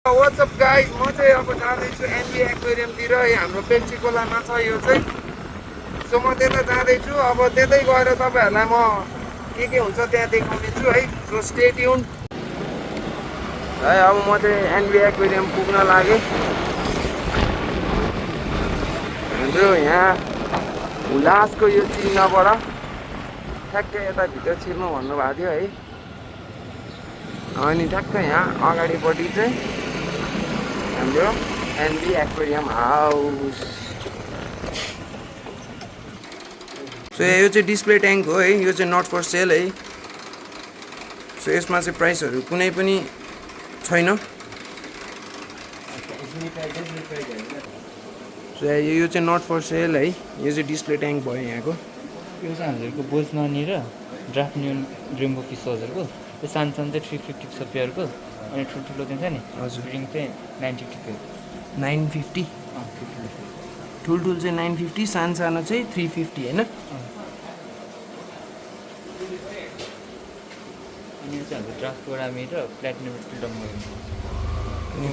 What's up guys म चाहिँ अब जाँदैछु एनबी एक्वेरियमतिर हाम्रो पेन्सिकोलामा छ यो चाहिँ सो म त्यता जाँदैछु अब त्यतै गएर तपाईँहरूलाई म के हुन्छ त्यहाँ देखाउने छु है सो स्टे ट्युन है अब म चाहिँ एनबी एक्वेरियम पुग्न लागेँ हाम्रो यहाँ हुलासको यो चिन्हबाट ठ्याक्कै यता भित्र छिर्नु भन्नुभएको थियो है अनि ठ्याक्कै यहाँ अगाडिपट्टि चाहिँ हाम्रो एनबी एक्वेरियम हाउस सो यो चाहिँ डिस्प्ले ट्याङ्क हो है यो चाहिँ नट फर सेल है सो यसमा चाहिँ प्राइसहरू कुनै पनि छैन सो यो चाहिँ नट फर सेल है यो चाहिँ डिस्प्ले ट्याङ्क भयो यहाँको यो चाहिँ हजुरको बोजमानी र ड्राफ्ट न्यू ड्रिम्बो फिस हजुरको यो सानो सानो चाहिँ 350 छ पेयरको अनि ठुल्ठुलो चाहिँ छ नि हजुर रिङ चाहिँ 950 पेयर 950 ठुल्ठुलो चाहिँ 950 सानो सानो चाहिँ 350 होइन अनि यो चाहिँ हाम्रो ड्राफ्ट कोरामी र प्लेटिनम डम्बो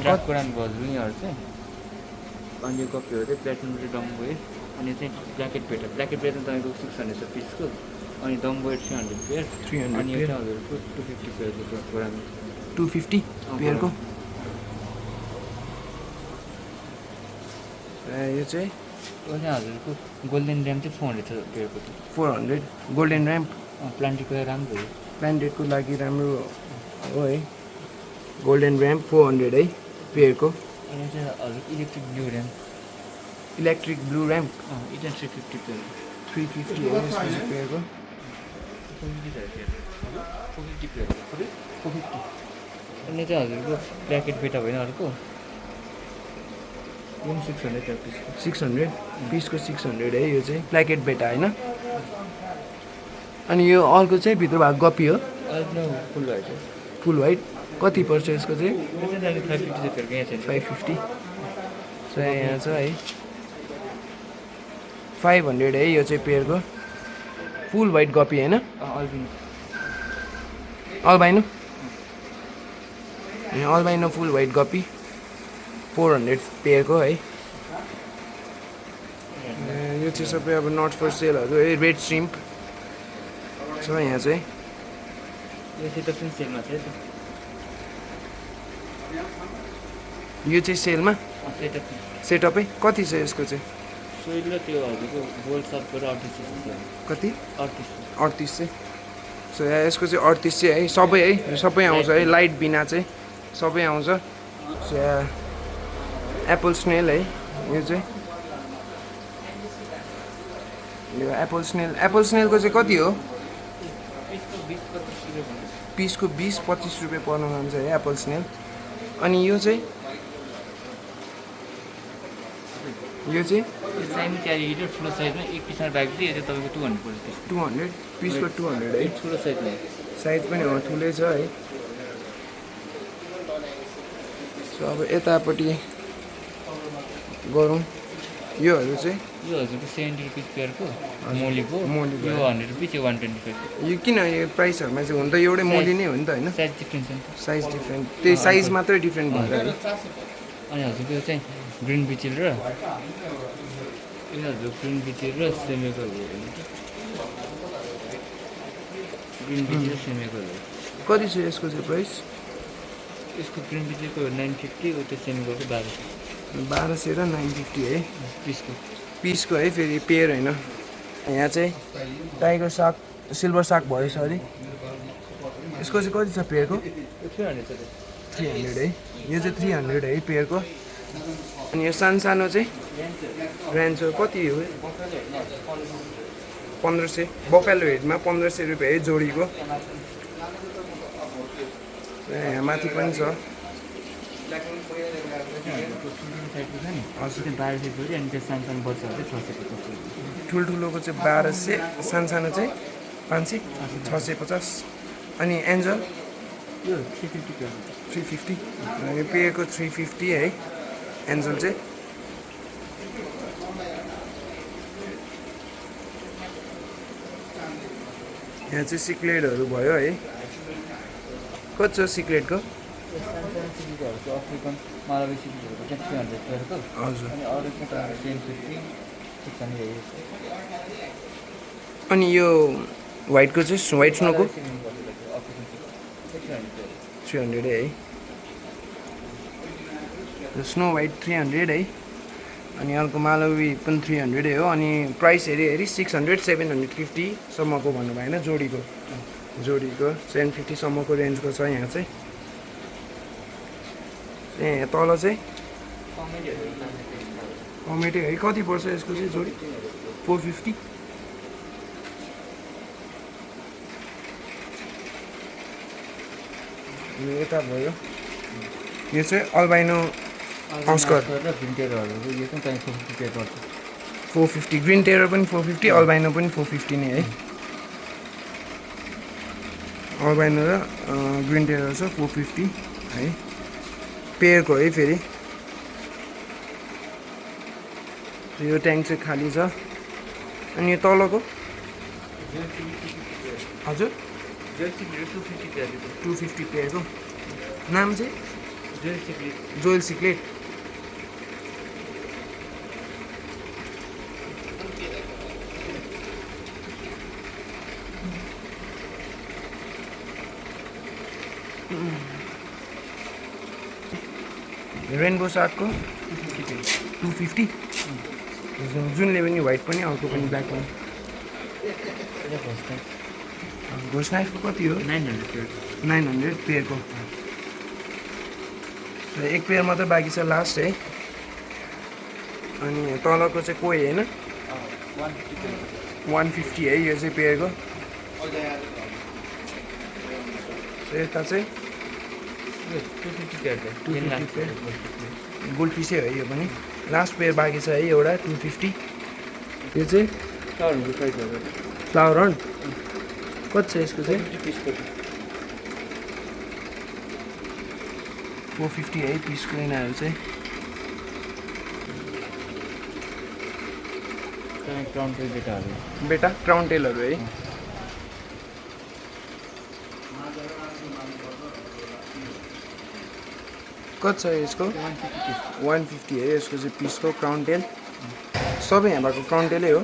ड्राफ्ट कोरामी हजुर यिनीहरू चाहिँ अनि यो कपीहरू चाहिँ प्लेटिनम डम्बो अनि यो चाहिँ ब्ल्याकेट बेटा तपाईँको 600 छ पिसको अनि डम्बो 300 पेयर 300 अनि यो चाहिँ हजुरको 250 पेयरको कोरामी 250 पेयरको यो चाहिँ हजुरको गोल्डन ऱ्याम चाहिँ 400 छ पेयरको 400 गोल्डन ऱ्याम्प प्लान्टेडको राम्रो हो प्लान्टेडको लागि राम्रो हो है गोल्डन ऱ्याम्प 400 है पेयरको अनि चाहिँ हजुरको electric blue RAM electric blue ramp यो चाहिँ 350 पेयर 350 हो यसको चाहिँ पेयरको 450 पेयर 450 अनि चाहिँ हजुरको प्याकेट बेटा भएन अर्को यो पनि 600 पेयर पिसको 600 पिसको 600 है यो चाहिँ प्ल्याकेट बेटा होइन अनि यो अर्को चाहिँ भित्र भएको गप्पी हो फुल वाइट फुल वाइट कति पर्छ यसको चाहिँ यो चाहिँ 550 पेयरको यहाँ छ 550 सो यहाँ छ है 500 है यो चाहिँ पेयरको फुल वाइट गप्पी होइन अल्बाइनो अल्बाइनो फुल वाइट गप्पी 400 पेयरको है यो चाहिँ सबै अब नट फर सेलहरू है रेड श्रिम्प छ यहाँ चाहिँ यो सेटअप पनि सेलमा छ यो चाहिँ सेलमा सेटअपै कति छ यसको चाहिँ सोइल र त्यो हजुरको बोल सबको 38 कति 38 चाहिँ सो यसको चाहिँ 38 चाहिँ है सबै आउँछ है लाइट बिना चाहिँ सबै आउँछ सो एप्पल स्नेल है यो चाहिँ यो एप्पल स्नेलको चाहिँ कति हो पिसको 20-25 रुपियाँ पर्न जान्छ है एप्पल स्नेल अनि यो चाहिँ साइम क्यारी ठुलो साइजमा एक पिसमा ब्याग चाहिँ यो चाहिँ तपाईँको 200 पर्छ 200 पिसको 200 है ठुलो साइजमा साइज पनि हो ठुलै छ है सो अब यतापट्टि गरौँ योहरू चाहिँ यो हजुरको 70 रुपिस पेयरको मोलीको यो 100 रुपिस यो 125 यो किन यो प्राइसहरूमा चाहिँ हुन त एउटै मोली नै हो नि त होइन साइज डिफ्रेन्स छ साइज डिफ्रेन्ट त्यही साइज मात्रै डिफ्रेन्ट भएर है अनि हजुरको चाहिँ ग्रिन बिचिल र यो हजुर ग्रिन बिचिल र सेमेको ग्रिन बिचिल र सेमेको कति छ यसको चाहिँ प्राइस यसको ग्रिन बिचिलको 950 हो त्यो सेमेको 1200 र 950 है पिसको है फेरि पेयर होइन यहाँ चाहिँ टाइगर सार्क सिल्भर सार्क भयो सरी यसको चाहिँ कति छ पेयरको 300 है यो चाहिँ 300 है पेयरको अनि यो सानो चाहिँ रेन्चो कति हो 1500 बफेलो हेडमा 1500 रुपियाँ है जोडीको यहाँ माथि पनि छ ठुल्ठुलोको चाहिँ 1200 सानो चाहिँ 500 650 अनि एन्जल यो 350 यो पेयरको 350 है एन्जल चाहिँ यहाँ चाहिँ सिक्लेटहरू भयो है कति छ सिक्लेटको सिटीको अफ्रिकन मालवी सिटीको चाहिँ 300 पेयरको हजुर अनि अरू चाहिँ तपाईँको 1050 600 अनि यो व्हाइटको चाहिँ व्हाइट स्नोको अफ्रिकन 300 है स्नो व्हाइट 300 है अनि अर्को मालवी पनि 300 हो अनि प्राइस हेरी 600 750 सम्मको भन्नु भएन जोडीको 750 सम्मको रेन्जको छ यहाँ चाहिँ यहाँ तल चाहिँ कमेडी है कति पर्छ यसको चाहिँ जोडी 450 यता भयो यो चाहिँ अल्बाइनो अस्कर 450 ग्रीन टेरर पनि 450 अल्बाइनो पनि 450 नै है अल्बाइनो र ग्रीन टेरर छ 450 है पेयरको है फेरि यो ट्याङ्क चाहिँ खाली छ अनि यो तलको हजुर 250 पेयरको नाम चाहिँ जोयल सिक्लेट रेनबो सार्कको 250 जुनले पनि व्हाइट पनि अर्को पनि ब्ल्याक पनि घोस नाइफको कति हो 900 पेयरको एक पेयर मात्रै बाँकी छ लास्ट है अनि तलको चाहिँ कोही होइन 150 है यो चाहिँ पेयरको यता चाहिँ 250 पेयर गोल्डफिसै हो यो पनि लास्ट पेयर बाँकी छ है एउटा 250 यो चाहिँ फ्लावरहर्न कति छ यसको चाहिँ 450 है पिसको यिनीहरू चाहिँ बेटा क्राउन टेलहरू है कति छ यसको 150 है यसको चाहिँ पिसको क्राउन टेल सबै यहाँ भएको क्राउन टेलै हो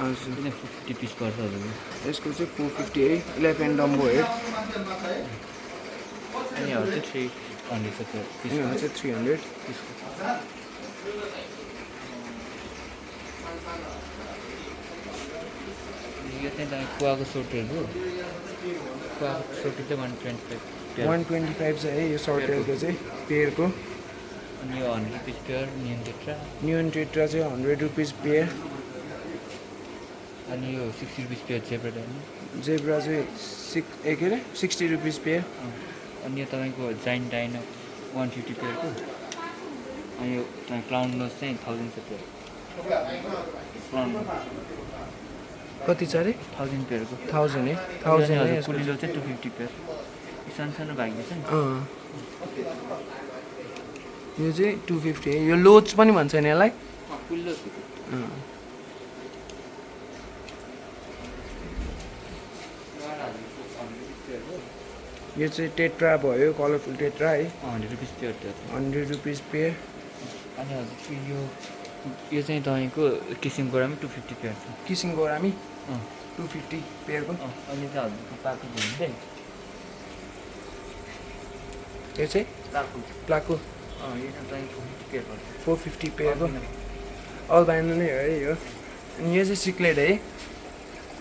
हजुर 50 पिस पर्छ यसको चाहिँ 450 है इलेफेन्ट डम्बो हेड अनि यो चाहिँ 300 यो चाहिँ तपाईँ कुवाको सोटहरू कुवाको सोटी चाहिँ 125 छ है यो सर्ट टेलको चाहिँ पेयरको अनि यो 100 रुपिस पेयर न्युन टेट्रा चाहिँ 100 रुपिस पेयर अनि यो 60 रुपिस पेयर जेब्रा चाहिँ 60 रुपिस पेयर अनि यो तपाईँको जाइन्ट डाइनो 150 पेयरको अनि यो तपाईँ क्लाउन नोज चाहिँ 1000 छ पेयर क्लाउन कति छ अरे 1000 पेयरको 1000 है 1000 है कुलिलो चाहिँ 250 पेयर सानो भागी छ नि यो चाहिँ 250 है यो लोच पनि भन्छ नि यसलाई कुलिलो यो चाहिँ टेट्रा भयो कलरफुल टेट्रा है 100 रुपिस पेयर 100 रुपिस पेयर अनि हजुर यो चाहिँ तपाईँको किसिम गोरामी 250 पेयर छ किसिम गोरामी 250 पेयरको अनि चाहिँ हजुरको पाको भनिदिए यो चाहिँ प्लाको यो चाहिँ तपाईँको 50 पेयर पर्छ 450 पेयरको अल्बाइनो नै हो है यो अनि यो चाहिँ सिक्लेट है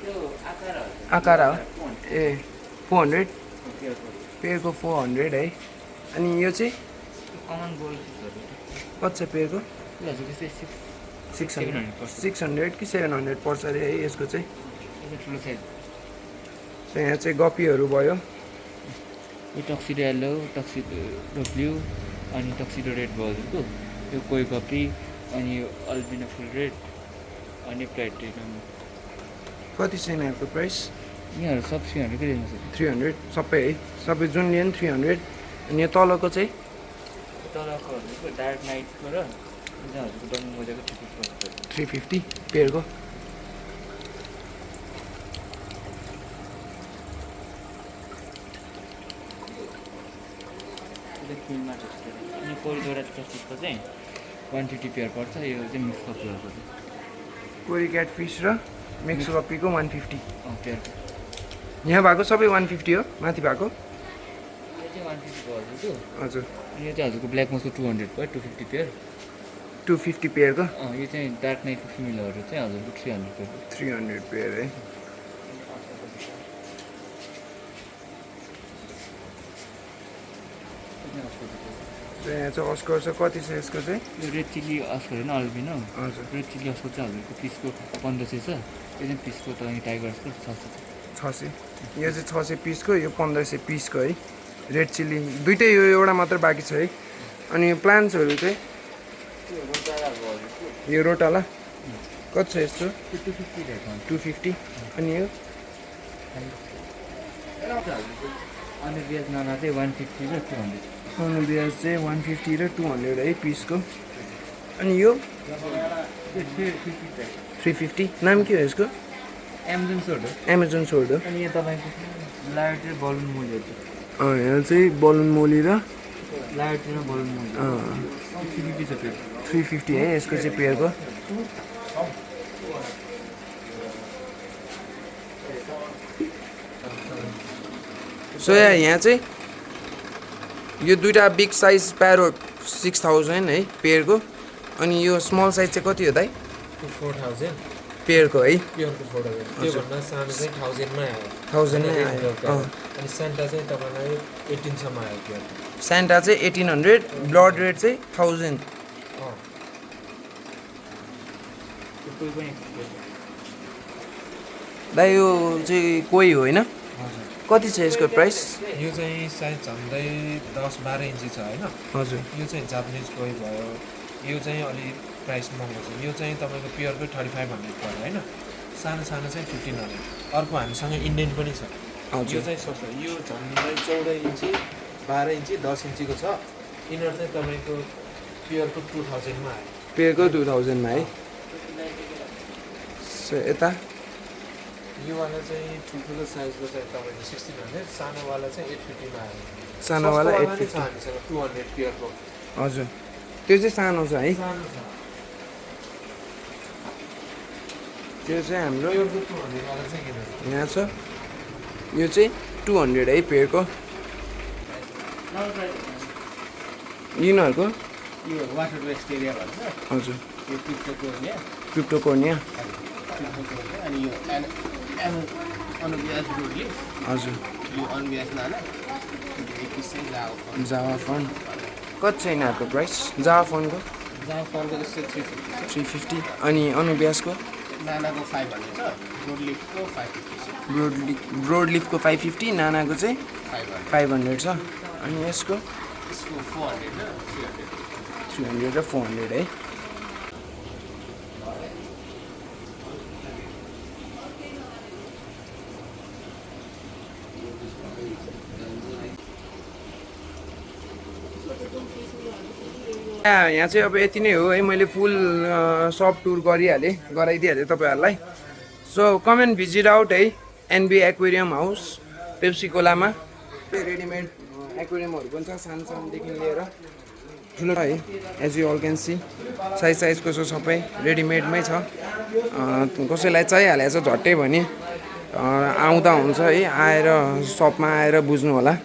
यो आकार हो ए 400 पेयरको 400 है अनि यो चाहिँ कमन गोल्डफिसहरू कति छ पेयरको हजुरको चाहिँ 600 कि 700 पर्छ अरे है यसको चाहिँ ठुलो साइज यहाँ चाहिँ गप्पीहरू भयो यो टक्सिडो येल्लो टक्सिडो ब्लू अनि टक्सिडो रेड भयो हजुरको यो कोही कपी अनि यो अल्बिनो फुल रेड अनि प्लेटिनम कति छ यिनीहरूको प्राइस यिनीहरू सब 300 कै रेन्ज 300 सबै है सबै जुन लियो नि 300 अनि यो तलको चाहिँ तलको हजुरको डार्क नाइटको र हजुरको डम मजाको 350 पेयरको चाहिँ फुलमा टेस्टेड अनि कोरिडोरा क्याटफिसको चाहिँ 150 पेयर पर्छ यो चाहिँ मिक्स कपीहरूको चाहिँ कोरी क्याटफिस र मिक्स कपीको 150 पेयर यहाँ भएको सबै 150 हो माथि भएको यो चाहिँ 150 हो हजुरको हजुर अनि यो चाहिँ हजुरको ब्ल्याक मस्को 200 भयो 250 पेयर 250 पेयरको यो चाहिँ डार्क नाइटको फिमेलहरू चाहिँ हजुरको 300 पेयर 300 पेयर है यहाँ चाहिँ अस्कर छ कति छ यसको चाहिँ यो रेड चिल्ली अस्कर होइन अल्बिनो हजुर रेड चिल्ली अस्कर चाहिँ हजुरको पिसको 1500 छ यो चाहिँ पिसको तपाईँ टाइगर्सको 600 यो चाहिँ 600 पिसको यो 1500 पिसको है रेड चिल्ली दुइटै यो एउटा मात्र बाँकी छ है अनि यो प्लान्ट्सहरू चाहिँ यो रोटाला कति छ यस्तो 250 अनि यो अनि ब्याज नाना चाहिँ 150 र 200 अनि ब्याज चाहिँ 150 र 200 है पिसको अनि यो 350 नाम के हो यसको एमाजोन सोर्ड हो एमाजोन सोर्ड हो अनि यो तपाईँको लाइट चाहिँ बलुन मोली यहाँ चाहिँ बलुन मोली र लाइट र बलुन मोली 350 छ पेयर 350 है यसको चाहिँ पेयरको सो यहाँ चाहिँ यो दुईटा बिग साइज प्यारोट 6000 है पेयरको अनि यो स्मल साइज चाहिँ कति हो दाइ 4000 पेयरको है प्योरको 4000 त्योभन्दा सानो चाहिँ 1000 मै आयो 1000 मै आयो अनि सेन्टा चाहिँ तपाईँलाई 18 सम्म आयो प्योर सेन्टा चाहिँ 1800 ब्लड रेट चाहिँ 1000 दाइ यो चाहिँ कोही हो होइन कति छ यसको प्राइस यो चाहिँ साइज झन्डै 10-12 इन्ची छ होइन हजुर यो चाहिँ जापानिज कोही भयो यो चाहिँ अलि प्राइस महँगो छ यो चाहिँ तपाईँको प्योरकै 3500 पर्यो होइन सानो सानो चाहिँ 1500 अर्को हामीसँग इन्डियन पनि छ यो चाहिँ सस्तो यो झन्डै 14 इन्ची 12 इन्ची 10 इन्चीको छ यिनीहरू चाहिँ तपाईँको प्योरको 2000 मा आयो पेयरको 2000 मा है यता यो वाला चाहिँ ठुल्ठुलो साइजको चाहिँ तपाईँको 1600 सानोवाला चाहिँ 850 मा आयो सानोवाला 850 छ हामीसँग 200 प्योरको हजुर त्यो चाहिँ सानो छ है सानो छ त्यो चाहिँ हाम्रो प्योरको 200 वाला चाहिँ किन यहाँ छ यो चाहिँ 200 है पेयरको यिनीहरूको यो वाटर वेस्ट एरिया भन्छ हजुर यो क्रिप्टोकोर्निया क्रिप्टोकोर्निया अनि यो अनबियास ब्रोडली हजुर यो अनबियास नाना जावा फोन कति छ यिनीहरूको प्राइस जावा फोनको जहाँ फर्को जस्तो 350 350 अनि अनुब्यासको नानाको 500 छ ब्रोडलिफको 550 छ ब्रोडलिफको 550 नानाको चाहिँ 500 छ अनि यसको 400 र 300 र 400 है यहाँ चाहिँ अब यति नै हो है मैले फुल सप टुर गराइदिइहालेँ तपाईँहरूलाई so come and visit out है एनबी एक्वेरियम हाउस पेप्सीकोलामा रेडिमेड एक्वेरियमहरू पनि छ सानो सानोदेखि लिएर ठुलो है as you all can see साइजको छ सबै रेडिमेडमै छ कसैलाई चाहिहालेको छ झट्टै भने आउँदा हुन्छ है आएर सपमा आएर बुझ्नु होला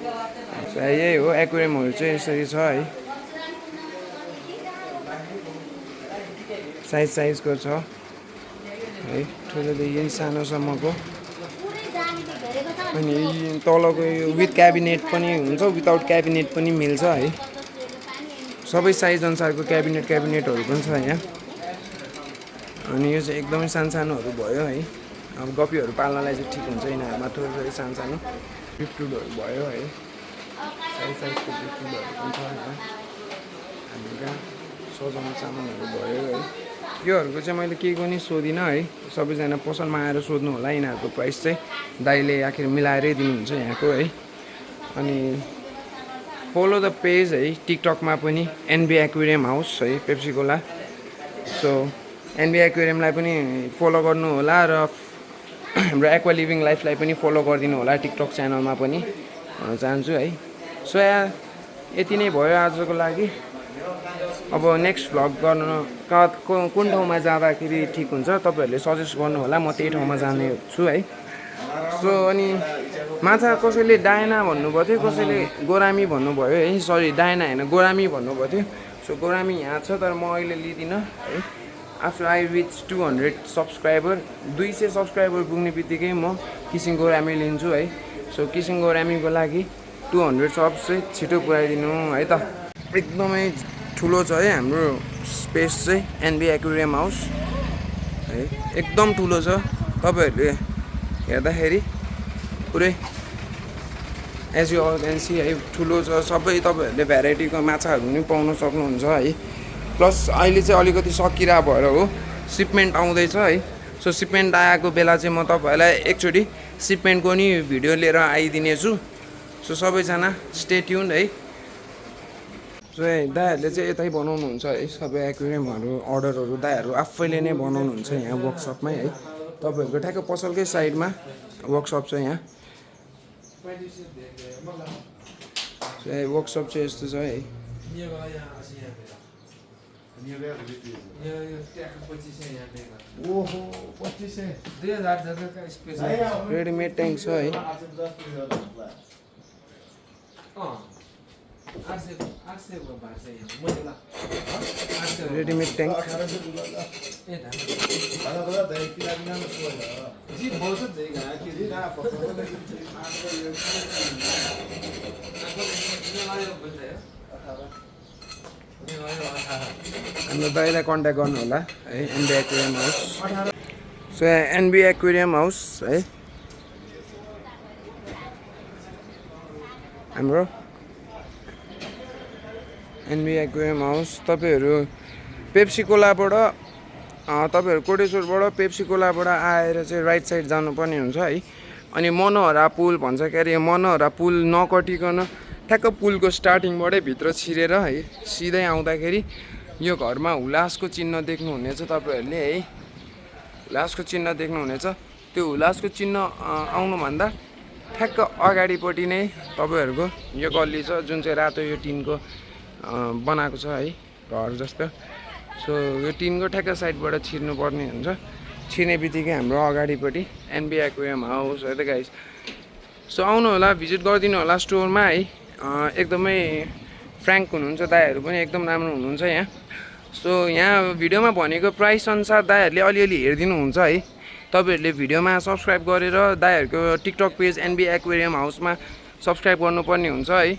यही हो एक्वेरियमहरू चाहिँ यसरी छ है साइजको छ है ठुलोदेखि सानोसम्मको अनि तलको यो विथ क्याबिनेट पनि हुन्छ विदाउट क्याबिनेट पनि मिल्छ है सबै साइज अनुसारको क्याबिनेटहरू पनि छ यहाँ अनि यो चाहिँ एकदमै सानोहरू भयो है अब गप्पीहरू पाल्नलाई चाहिँ ठिक हुन्छ यिनीहरूमा थोरै सानो बिफ्टुडहरू भयो है साइजको बिफ्टुडहरू पनि छ यहाँ हामीका सजाउने सामानहरू भयो है योहरूको चाहिँ मैले केही पनि सोधिनँ है सबैजना पसलमा आएर सोध्नु होला यिनीहरूको प्राइस चाहिँ दाइले आखिर मिलाएरै दिनुहुन्छ यहाँको है अनि फलो द पेज है टिकटकमा पनि एनबी एक्वेरियम हाउस है पेप्सीकोला सो एनबी एक्वेरियमलाई पनि फलो गर्नु होला र हाम्रो एक्वा लिभिङ लाइफलाई पनि फलो गरिदिनु होला टिकटक च्यानलमा पनि भन्न चाहन्छु है सो यति नै भयो आजको लागि। अब नेक्स्ट भ्लग गर्न कुन ठाउँमा जाँदाखेरि ठिक हुन्छ तपाईँहरूले सजेस्ट गर्नु होला, म त्यही ठाउँमा जाने छु है। सो अनि माछा कसैले डायना भन्नुभएको थियो, कसैले गोरामी भन्नुभयो है, सरी डायना होइन गोरामी भन्नुभएको थियो। सो गोरामी यहाँ छ तर म अहिले लिँदिनँ है। After I rich 200 subscriber, 200 subscriber पुग्ने बित्तिकै म किसिङ गोरामी लिन्छु है। सो किसिङ गोरामीको लागि 200 सब्स चाहिँ छिटो पुऱ्याइदिनु है त। एकदमै ठुलो छ है हाम्रो स्पेस चाहिँ एनबी एक्वेरियम हाउस है, एकदम ठुलो छ। तपाईँहरूले हेर्दाखेरि पुरै as you all can see है, ठुलो छ। सबै तपाईँहरूले भेराइटीको माछाहरू पनि पाउन सक्नुहुन्छ है। प्लस अहिले चाहिँ अलिकति सकिरा भएर हो, सिपमेन्ट आउँदैछ है। सो सिपमेन्ट आएको बेला चाहिँ म तपाईँहरूलाई एकचोटि सिपमेन्टको नि भिडियो लिएर आइदिनेछु। सो सबैजना स्टे ट्युन्ड है। सो दाइहरूले चाहिँ यतै बनाउनुहुन्छ है, सबै एक्वेरियमहरू अर्डरहरू दाइहरू आफैले नै बनाउनुहुन्छ यहाँ वर्कसपमै है। तपाईँहरूको ठ्याक्क पसलकै साइडमा वर्कसप छ यहाँ। वर्कसप चाहिँ यस्तो छ है। रेडीमेड ट्याङ्क छ है। रेडीमेड ट्याङ्क हाम्रो दाइलाई कन्ट्याक्ट गर्नु होला है, NB aquarium house. So NB aquarium house है हाम्रो एनबी एक्वेरियम हाउस। तपाईँहरू पेप्सी कोलाबाट तपाईँहरू कोटेश्वरबाट पेप्सी कोलाबाट आएर चाहिँ राइट साइड जानुपर्ने हुन्छ है। अनि मनोहरा पुल भन्छ के अरे, मनोहरा पुल नकटिकन ठ्याक्क पुलको स्टार्टिङबाटै भित्र छिरेर है सिधै आउँदाखेरि यो घरमा हुलासको चिन्ह देख्नुहुनेछ तपाईँहरूले है। हुलासको चिन्ह देख्नुहुनेछ। त्यो हुलासको चिन्ह आउनुभन्दा ठ्याक्क अगाडिपट्टि नै तपाईँहरूको यो गल्ली छ, जुन चाहिँ रातो यो टिनको बनाएको छ है, घर जस्तो। सो यो टिनको ठ्याक्क साइडबाट छिर्नुपर्ने हुन्छ। छिर्ने बित्तिकै हाम्रो अगाडिपट्टि एनबी एक्वेरियम हाउस है त गाइस। सो आउनु होला, भिजिट गरिदिनु होला स्टोरमा है। एकदमै फ्र्याङ्क हुनुहुन्छ दाइहरू पनि, एकदम राम्रो हुनुहुन्छ यहाँ। सो यहाँ भिडियोमा भनेको प्राइस अनुसार दाइहरूले अलिअलि हेरिदिनुहुन्छ है। तपाईँहरूले भिडियोमा सब्सक्राइब गरेर दाइहरूको टिकटक पेज एनबी एक्वेरियम हाउसमा सब्सक्राइब गर्नुपर्ने हुन्छ है।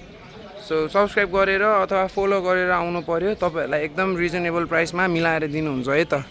सो सब्सक्राइब गरेर अथवा फलो गरेर आउनु पऱ्यो, तपाईँहरूलाई एकदम रिजनेबल प्राइसमा मिलाएर दिनुहुन्छ है त।